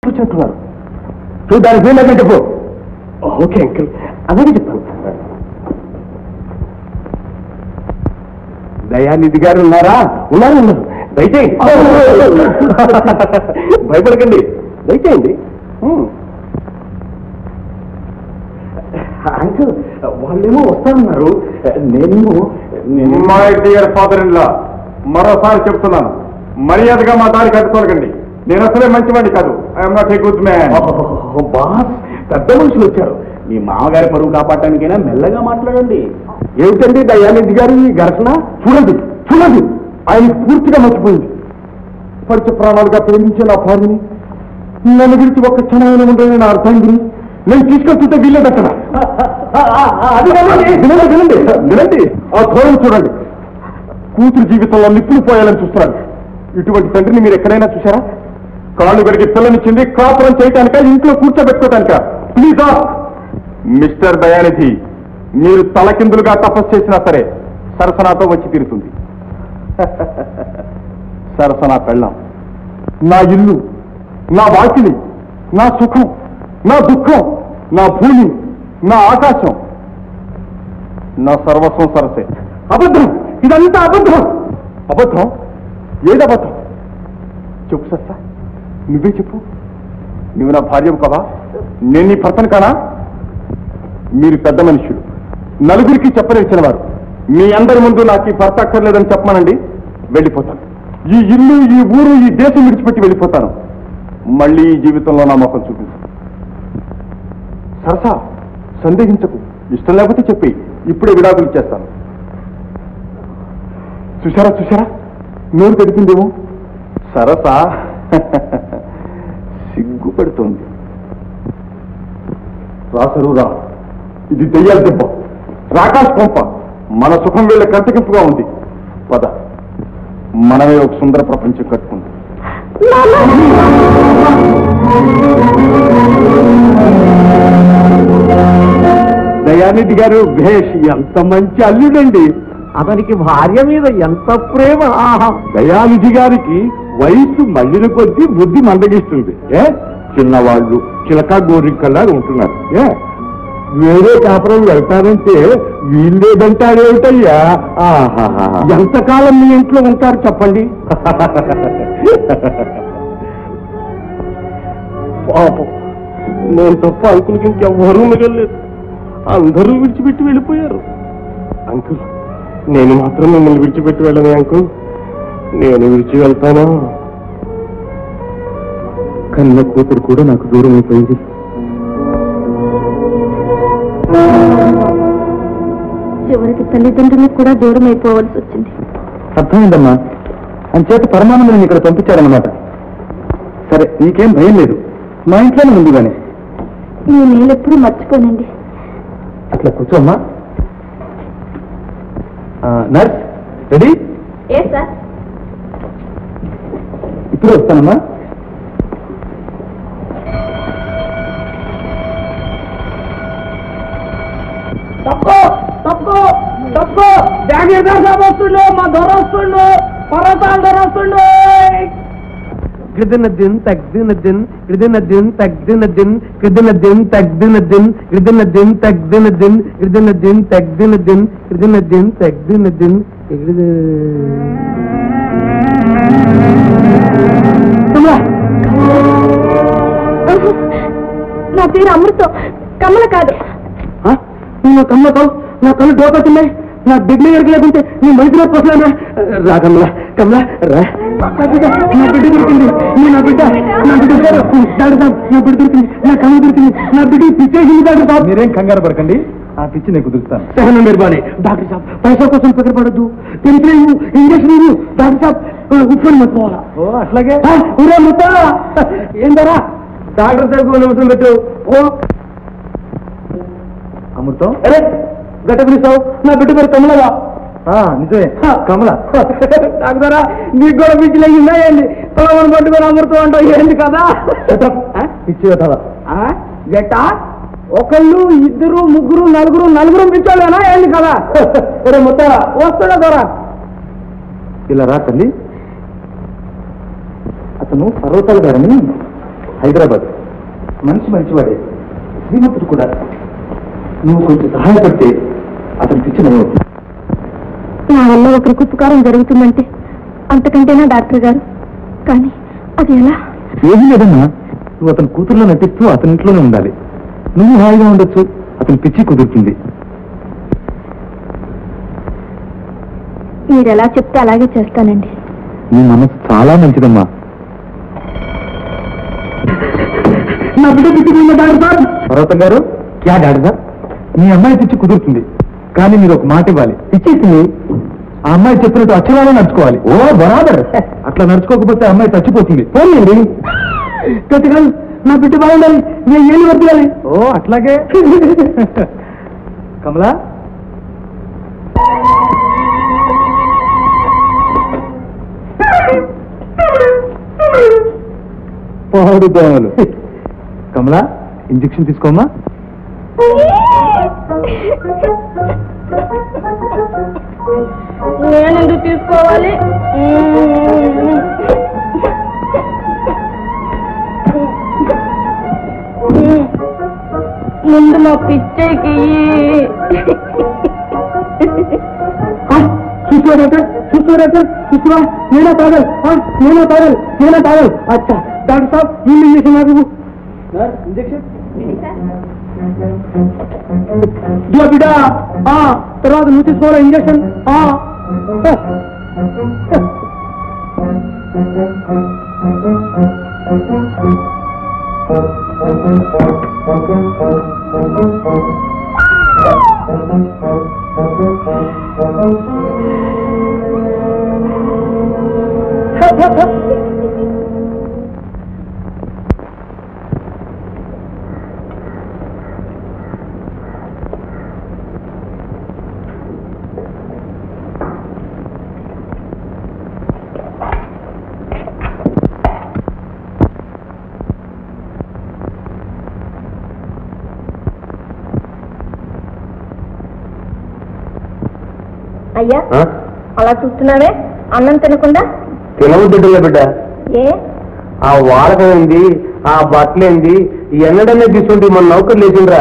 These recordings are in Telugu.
కూర్చుంటున్నారు. చూడడానికి వీళ్ళని చెప్పు. ఓకే అంకుల్, అలాగే చెప్తాను. దయానిధి గారు ఉన్నారా? ఉన్నారు ఉన్నారు. దయచేయండి. భయపడకండి, దయచేయండి. అంకుల్, వాళ్ళేమో వస్తానన్నారు. నేనేమో my dear father in law, మరోసారి చెప్తున్నాను, మర్యాదగా మా దారి కట్టుకోకండి. నేను అసలే మంచివాడిని కాదు. I'm not a good man. Boss, పెద్ద మనుషులు వచ్చారు. మీ మామగారి పరువు కాపాడటానికైనా మెల్లగా మాట్లాడండి. ఏమిటండి దయానిధి గారు ఈ ఘర్షణ? చూడండి చూడండి, ఆయన పూర్తిగా మర్చిపోయింది. పరిచ ప్రాణాలుగా ప్రేమించే నా భార్యని నన్ను గురించి ఒక్క క్షణమైన ఉండేది నా అర్థమైంది. నేను తీసుకొస్తుంటే వీళ్ళేది అక్కడ. వినండి వినండి వినండి, ఆ ధోరణి చూడండి. కూతురు జీవితంలో నిప్పులు పోయాలని చూస్తున్నాడు. ఇటువంటి తండ్రిని మీరు ఎక్కడైనా చూసారా? కాళ్ళు గడికి పిల్లనిచ్చింది కాపురం చేయటానిక, ఇంట్లో కూర్చోబెట్టుకోవటానిక? ప్లీజ్ మిస్టర్ దయానిధి, మీరు తలకిందులుగా తపస్సు చేసినా సరే సరసనాతో వచ్చి తీరుతుంది. సరసనా పెళ్ళాం, నా ఇల్లు, నా వాకిలి, నా సుఖం, నా దుఃఖం, నా భూమి, నా ఆకాశం, నా సర్వస్వం సరసే. అబద్ధం, ఇదంతా అబద్ధం. అబద్ధం? ఏది అబద్ధం? చెప్పు సస్తా, నువ్వే చెప్పు. నువ్వు నా భార్యవు కదా, నేను నీ భర్తను కానా? మీరు పెద్ద మనుషులు, నలుగురికి చెప్పనిచ్చిన వారు. మీ అందరి ముందు నాకు ఈ భర్త అక్కర్లేదని చెప్పమనండి, వెళ్ళిపోతాను. ఈ ఇల్లు, ఈ ఊరు, ఈ దేశం విడిచిపెట్టి వెళ్ళిపోతాను. మళ్ళీ ఈ జీవితంలో నా ముఖం చూపించు. సరసా, సందేహించకు. ఇష్టం లేకపోతే చెప్పి ఇప్పుడే విడాకులు ఇచ్చేస్తాను. చూసారా చూసారా, నోరు తెరిపిందేమో. సరసా సిగ్గుపడుతోంది. రాసరు రా, ఇది దెయ్యాల దెబ్బ, రాకాశ పంప. మన సుఖం వీళ్ళ కంటకింపుగా ఉంది. పద, మనమే ఒక సుందర ప్రపంచం కట్టుకుంది. దయానిధి గారు భేష్, ఎంత మంచి అల్లుడండి. అతనికి భార్య మీద ఎంత ప్రేమ. దయానిధి గారికి వయసు మళ్ళిన కొద్దీ బుద్ధి మందగిస్తుంది. చిన్నవాళ్ళు చిలక గోరికల్లా ఉంటున్నారు. వేరే కాపురం వెళ్తారంటే వీళ్ళేదంటారేమిటయ్యా? ఎంతకాలం మీ ఇంట్లో ఉంటారు చెప్పండి. పాపం, నేను తప్ప అంకుల్కి ఇంకెవ్వరూ మిగలేదు. అందరూ విడిచిపెట్టి వెళ్ళిపోయారు. అంకుల్, నేను మాత్రం మిమ్మల్ని విడిచిపెట్టి వెళ్ళను అంకుల్. నేను విడిచి వెళ్తానా? కన్న కూతురు కూడా నాకు దూరం అయిపోయింది. చివరికి తల్లిదండ్రులకు కూడా దూరం అయిపోవలసి వచ్చింది. అర్థమైందమ్మా. అంచేత పరమానందం ఇక్కడ పంపించారన్నమాట. సరే, నీకేం భయం లేదు, మా ఇంట్లోనే ముందుగానే. నేను ఎప్పుడు మర్చిపోనండి. అట్లా కూర్చోమ్మా. Nurse ready? ఏ సార్? ఇప్పుడు వస్తానమ్మా. తప్పు తప్పు తప్పు, జాగ్రత్త సాబ్ వస్తుండు, మా దొర వస్తుండు, పర్వతాల దొర వస్తుండు. గిరిదిన దిన్ తగ్దిన దిన్, గిరిదిన దిన్ తగ్దిన దిన్, గిరిదిన దిన్ తగ్దిన దిన్, గిరిదిన దిన్ తగ్దిన దిన్, గిరిదిన దిన్ తగ్దిన దిన్, గిరిదిన దిన్ తగ్దిన దిన్. నా పేరు అమృతం, కమల కాదు. నా కమ్మతో నా కళ్ళు డోకొచ్చున్నాయి. నా బిడ్డ ఎరగలేకుంటే నీ మంచిగా పోసలేనా? రా కమలా, కమలా రా. నా బిడ్డ దొరికింది. నా బిడ్డ నా బిడ్డ డాక్టర్ సాబ్, నా బిడ్డ దొరికింది. నా కమ్మ దొరికింది. నా బిడ్డ పిచ్చేసింది డాక్టర్ సాబ్. మీరేం కంగారు పడకండి, ఆ పిచ్చి నేను కుదురుస్తాను. సహనం మెరుబాలి డాక్టర్ సాబ్. పైసా కోసం పడద్దు, పెన్సిల్ ఇంజక్షన్ డాక్టర్ సాబ్. ఉప్పుని మర్చిపోవాలా? ఓ అట్లాగే ఊరే మొత్తం ఏం ధరా డాక్టర్ సాబ్ నిమిషం పెట్టు. ఓ అమృతం, అరే గట్ట పిలుస్తావు? నా బిడ్డ పేరు కమలగా. నిజమే, కమల. డాక్టరా, నీకు కూడా పిచ్చి లేకుందాయండి. తొలమని పట్టుకొని అమృతం అంటావు ఏంటి కదా? పిచ్చి గట్ట ఒకళ్ళు, ఇద్దరు, ముగ్గురు, నలుగురు పిచ్చోళ్ళేనా ఏంటి కదా? సరే మొత్తం వస్తాడా దొరా? ఇలా రా తల్లి. అతను పర్వతాల గారని హైదరాబాద్. మనిషి మంచివాడే, శ్రీమంతుడు కూడా. నువ్వు కొంచెం సహాయపడితే అతను పిచ్చి నవ్వుతుంది. నా వల్ల ఒకరికి ఉపకారం జరుగుతుందంటే అంతకంటేనా డాక్టర్ గారు? కానీ అది ఎలా? ఏమీ లేదమ్మా, నువ్వు అతని కూతుర్లో నటిస్తూ అతని ఇంట్లోనే ఉండాలి. నువ్వు హాయిగా ఉండొచ్చు, అతని పిచ్చి కుదురుతుంది. మీరు ఎలా చెప్తే అలాగే చేస్తానండి. నీ మనసు చాలా మంచిదమ్మా. నా బిడ్డ పిచ్చి డాక్టర్ సార్. పర్వతం గారు, క్యా డాక్టర్ సార్? మీ అమ్మాయి పిచ్చి కుదురుతుంది, కానీ మీరు ఒక మాట ఇవ్వాలి. పిచ్చేసింది, ఆ అమ్మాయి చెప్పినట్టు అక్షరాలే నడుచుకోవాలి. ఓ బరాబర్. అట్లా నడుచుకోకపోతే అమ్మాయి చచ్చిపోతుంది. పోనీ గట్టిగా నా బిడ్డ బాగుండాలి, నేను ఏళ్ళు వర్తియాలి. ఓ అట్లాగే. కమలా, పాడు దోమలు. కమలా, ఇంజెక్షన్ తీసుకోమ్మా. నేను ఎందుకు తీసుకోవాలి? ముందు మా పిచ్చేకి చూసుకోరా, నేనే తాగాలి, నేనే తాగాలి. అచ్చా డాక్టర్ సాబ్, ఈ ఇంజక్షన్ నాకు ఇంజక్షన్ బిడ్డ. తర్వాత నువ్వు తీసుకోవాలి ఇంజక్షన్. అయ్యా, అలా చూస్తున్నావే, అన్నం తినకుండా? తినవద్దులే బిడ్డ. ఏ? ఆ వాడకమైంది, ఆ బట్టలేంది, ఎన్నడనే తీసుకుంటే మన నౌకరు లేచిండ్రా.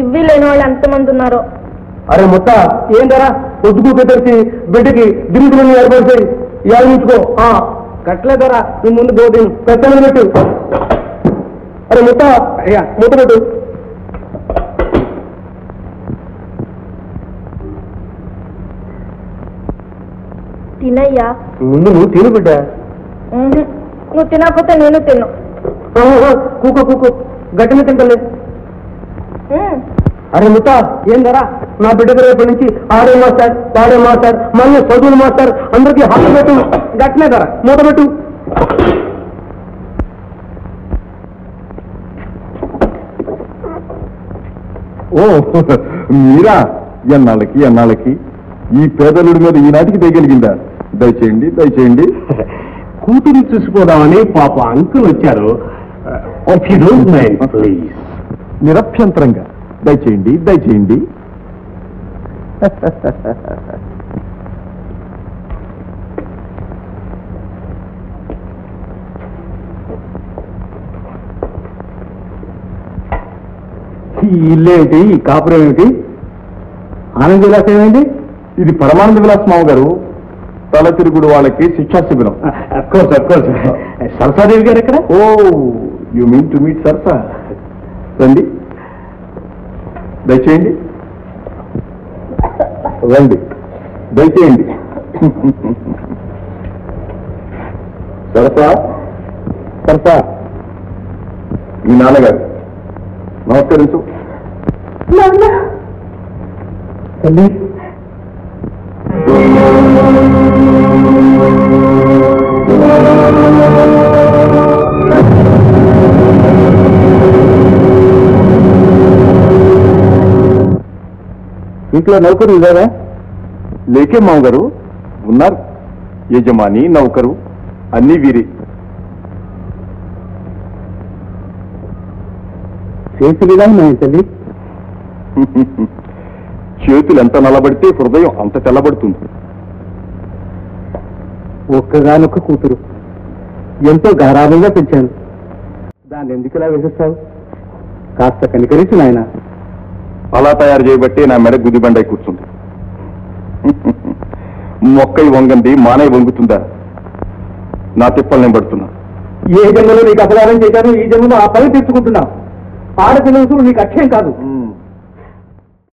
ఇవ్వి లేని వాళ్ళు ఎంతమంది ఉన్నారో. అరే మొత్త ఏందరా, పొద్దుకు తెరిచి బిడ్డకి దిరుగుతున్న ఏర్పడితే యాదించుకో. కట్టలేదరా, నువ్వు ముందు బోధి పెద్దలు పెట్టు. అరే మొత్త, అయ్యా మూత పెట్టు. తినయ్యా. ముందు నువ్వు తిను బిడ్డ. నువ్వు తినకపోతే నేను తిన్ను. కూకో కూకో, గట్టిన తింటలే. అరే ముత్త ఏందరా, నా బిడ్డకు రేపటి నుంచి ఆడే మాస్టర్, పాడే మాస్టర్, మళ్ళీ చదువులు మాస్టర్, అందరికీ హాస్టల్ పెట్టు. గట్టినే ధర మూత పెట్టు. ఓ మీరా? ఎన్నాళ్ళకి ఈ పేదలుడి మీద ఈనాటికి తెగలిగిందా? దయచేయండి దయచేయండి. కూతురు చూసుకోదామని పాప అంకుల్ వచ్చారు. నిరభ్యంతరంగా దయచేయండి దయచేయండి. ఈ ఇల్లు ఏమిటి, ఈ కాపురం ఏమిటి? ఆనంద విలాసం ఏమైంది? ఇది పరమానంద విలాస్ మామ గారు, తల తిరుగుడు వాళ్ళకి శిక్షా శిబిరం. సరసాదేవి గారు ఎక్కడ? ఓ యు మీన్ టు మీట్ సరసా. రండి దయచేయండి, రండి దయచేయండి. సరసా సరసా, మీ నాన్నగారు. నమస్కరించు. తల్లి, ఇంట్లో నౌకరు ఇదారా? లేకే మామగారు ఉన్నారు. యజమాని నౌకరు అన్నీ వీరి. చేతులు ఇలా ఉన్నాయి తల్లి. చేతులు ఎంత నల్లబడితే హృదయం అంత తెల్లబడుతుంది. ఒక్కగానొక్క కూతురు, ఎంతో గారాభంగా పెంచాను. దాన్ని ఎందుకు ఇలా వేసేస్తావు? కాస్త కనికరించు నాయన. అలా తయారు చేయబట్టి నా మెడ గుదిబండై కూర్చుంది. మొక్కై వంగంది మానై వంగుతుందా? నా తిప్పలు నేను పడుతున్నా. ఏ జన్మలో నీకు అపరాధం చేశాను, ఈ జన్మలో ఆ పని తెచ్చుకుంటున్నావు. ఆడపిల్లలు నీకు అక్షయం కాదు.